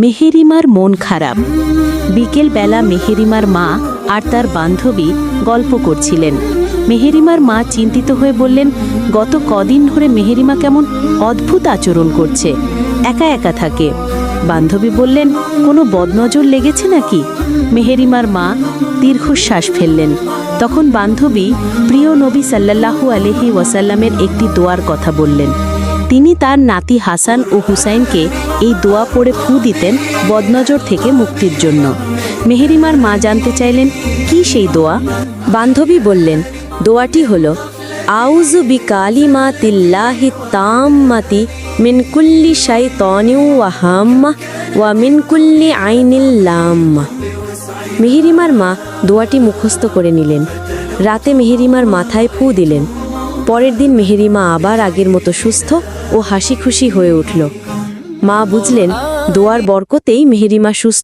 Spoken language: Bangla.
মেহেরিমার মন খারাপ। বিকেল বেলা মেহেরিমার মা আর তার বান্ধবী গল্প করছিলেন। মেহেরিমার মা চিন্তিত হয়ে বললেন, গত কদিন ধরে মেহেরিমা কেমন অদ্ভুত আচরণ করছে, একা একা থাকে। বান্ধবী বললেন, কোনো বদনজর লেগেছে নাকি? মেহেরিমার মা দীর্ঘশ্বাস ফেললেন। তখন বান্ধবী প্রিয় নবী সাল্লাল্লাহু আলাইহি ওয়াসাল্লামের একটি দোয়ার কথা বললেন। তিনি তার নাতি হাসান ও হুসাইনকে এই দোয়া পড়ে ফু দিতেন বদনজর থেকে মুক্তির জন্য। মেহেরিমার মা জানতে চাইলেন, কি সেই দোয়া? বান্ধবী বললেন, দোয়াটি হলো, আউযু বিকালিমাতিল্লাহি তাম্মাতি মিন কুল্লি শাইতানিন ওয়া হাম্মা ওয়া মিন কুল্লি আইনিল লাম্মা। মেহেরিমার মা দোয়াটি মুখস্থ করে নিলেন। রাতে মেহেরিমার মাথায় ফু দিলেন। পরের দিন মেহেরিমা আবার আগের মতো সুস্থ ও হাসি খুশি হয়ে উঠল। মা বুঝলেন, দোয়ার বরকতেই মেহেরিমা সুস্থ